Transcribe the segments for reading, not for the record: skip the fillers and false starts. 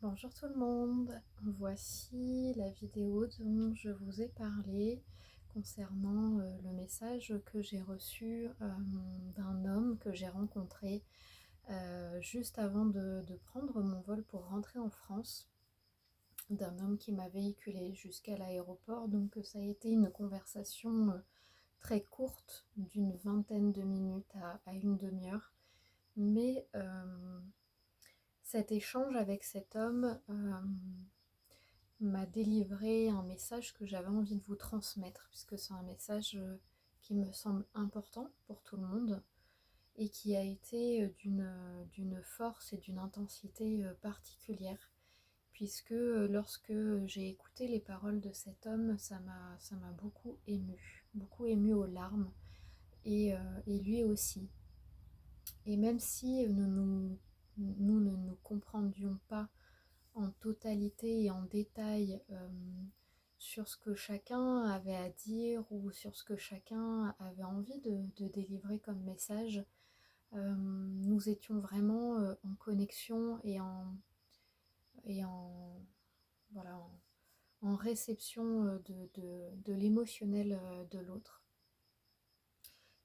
Bonjour tout le monde, voici la vidéo dont je vous ai parlé concernant le message que j'ai reçu d'un homme que j'ai rencontré juste avant de prendre mon vol pour rentrer en France, d'un homme qui m'a véhiculé jusqu'à l'aéroport. Donc ça a été une conversation très courte d'une vingtaine de minutes à une demi-heure, mais cet échange avec cet homme m'a délivré un message que j'avais envie de vous transmettre, puisque c'est un message qui me semble important pour tout le monde et qui a été d'une force et d'une intensité particulière, puisque lorsque j'ai écouté les paroles de cet homme, ça m'a beaucoup ému aux larmes, et lui aussi. Et même si nous ne nous comprendions pas en totalité et en détail sur ce que chacun avait à dire ou sur ce que chacun avait envie de délivrer comme message, nous étions vraiment en connexion et en, voilà, en réception de l'émotionnel de l'autre.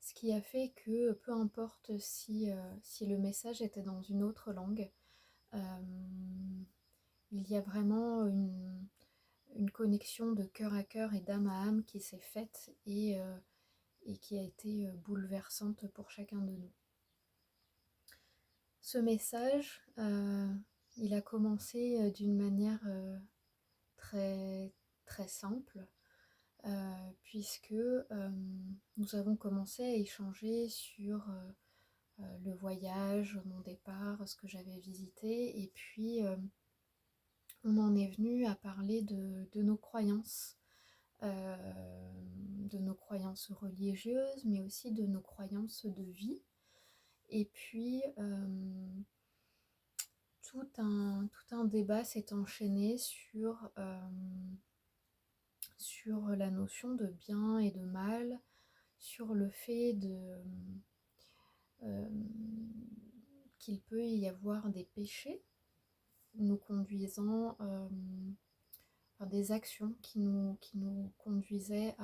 Ce qui a fait que peu importe si le message était dans une autre langue, il y a vraiment une connexion de cœur à cœur et d'âme à âme qui s'est faite et qui a été bouleversante pour chacun de nous. Ce message, il a commencé d'une manière très, très simple, puisque nous avons commencé à échanger sur le voyage, mon départ, ce que j'avais visité, et puis on en est venu à parler de nos croyances, de nos croyances religieuses, mais aussi de nos croyances de vie. Et puis tout un débat s'est enchaîné sur la notion de bien et de mal, sur le fait euh, qu'il peut y avoir des péchés nous conduisant, des actions qui nous conduisaient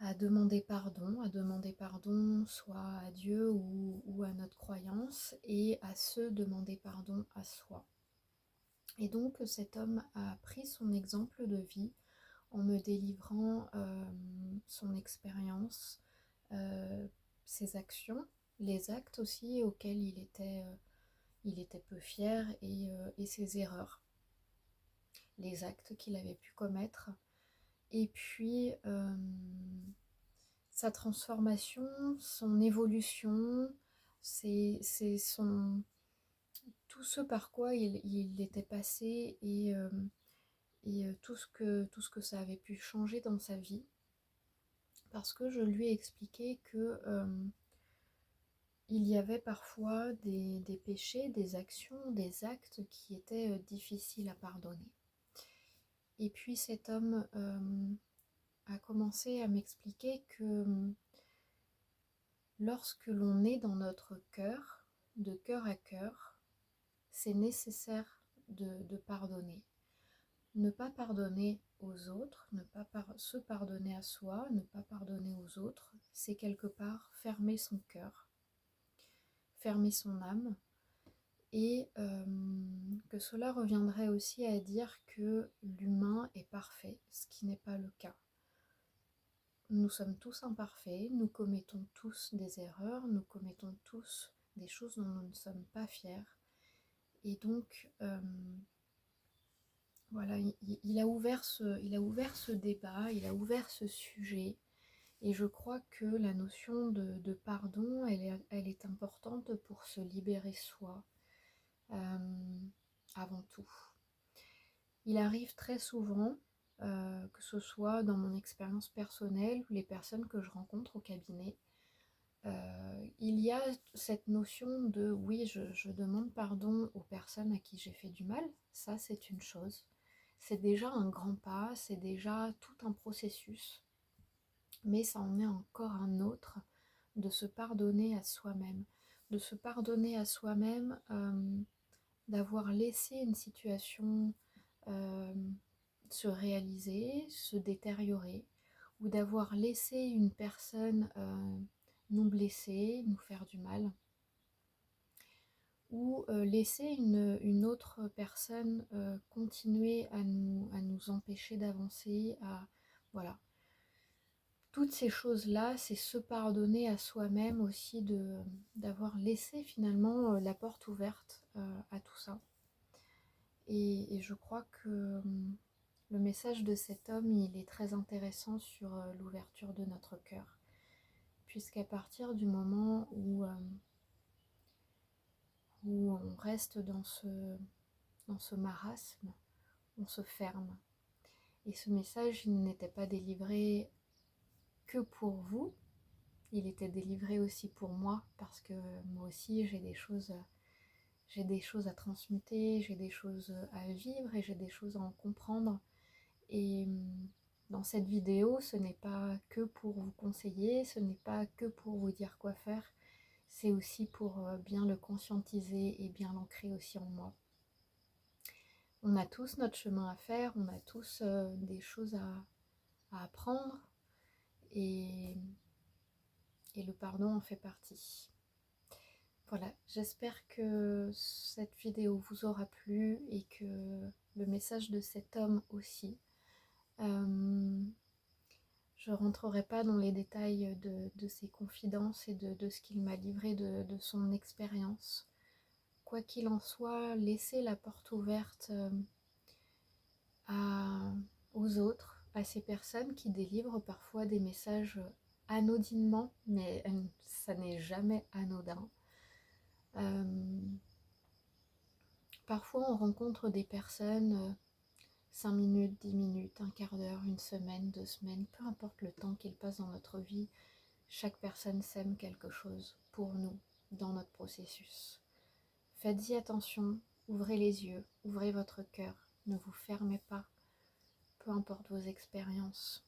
à demander pardon soit à Dieu ou à notre croyance, et à se demander pardon à soi. Et donc cet homme a pris son exemple de vie en me délivrant son expérience, ses actions, les actes aussi auxquels il était peu fier, et ses erreurs, les actes qu'il avait pu commettre. Et puis sa transformation, son évolution, c'est tout ce par quoi il était passé, et tout ce que ça avait pu changer dans sa vie. Parce que je lui ai expliqué que il y avait parfois des péchés, des actions, des actes qui étaient difficiles à pardonner. Et puis cet homme a commencé à m'expliquer que lorsque l'on est dans notre cœur, de cœur à cœur, c'est nécessaire de pardonner. Ne pas pardonner aux autres, ne pas se pardonner à soi, ne pas pardonner aux autres, c'est quelque part fermer son cœur, fermer son âme, et que cela reviendrait aussi à dire que l'humain est parfait, ce qui n'est pas le cas. Nous sommes tous imparfaits, nous commettons tous des erreurs, nous commettons tous des choses dont nous ne sommes pas fiers. Et donc, voilà, il a ouvert ce débat, il a ouvert ce sujet. Et je crois que la notion de pardon, elle est importante pour se libérer soi, avant tout. Il arrive très souvent, que ce soit dans mon expérience personnelle ou les personnes que je rencontre au cabinet, il y a cette notion de oui, je demande pardon aux personnes à qui j'ai fait du mal, ça c'est une chose. C'est déjà un grand pas, c'est déjà tout un processus, mais ça en est encore un autre de se pardonner à soi-même. De se pardonner à soi-même d'avoir laissé une situation se réaliser, se détériorer, ou d'avoir laissé une personne nous blesser, nous faire du mal, ou laisser une autre personne continuer à nous empêcher d'avancer, voilà. Toutes ces choses-là, c'est se pardonner à soi-même aussi d'avoir laissé finalement la porte ouverte à tout ça. Et je crois que le message de cet homme, il est très intéressant sur l'ouverture de notre cœur. Puisqu'à partir du moment où on reste dans ce marasme, on se ferme. Et ce message, il n'était pas délivré que pour vous, il était délivré aussi pour moi, parce que moi aussi j'ai des choses à transmuter, j'ai des choses à vivre et j'ai des choses à en comprendre. Et dans cette vidéo, ce n'est pas que pour vous conseiller, ce n'est pas que pour vous dire quoi faire, c'est aussi pour bien le conscientiser et bien l'ancrer aussi en moi. On a tous notre chemin à faire, on a tous des choses à apprendre, et le pardon en fait partie. Voilà, j'espère que cette vidéo vous aura plu et que le message de cet homme aussi. Je ne rentrerai pas dans les détails de ses confidences et de ce qu'il m'a livré de son expérience. Quoi qu'il en soit, laissez la porte ouverte aux autres, à ces personnes qui délivrent parfois des messages anodinement, mais ça n'est jamais anodin. Parfois on rencontre des personnes 5 minutes, 10 minutes, un quart d'heure, une semaine, 2 semaines, peu importe le temps qu'ils passent dans notre vie, chaque personne sème quelque chose pour nous dans notre processus. Faites-y attention, ouvrez les yeux, ouvrez votre cœur, ne vous fermez pas, peu importe vos expériences.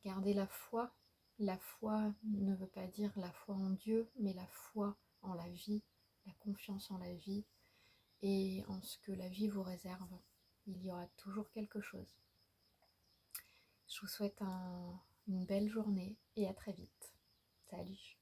Gardez la foi. La foi ne veut pas dire la foi en Dieu, mais la foi en la vie, la confiance en la vie et en ce que la vie vous réserve. Il y aura toujours quelque chose. Je vous souhaite une belle journée et à très vite. Salut!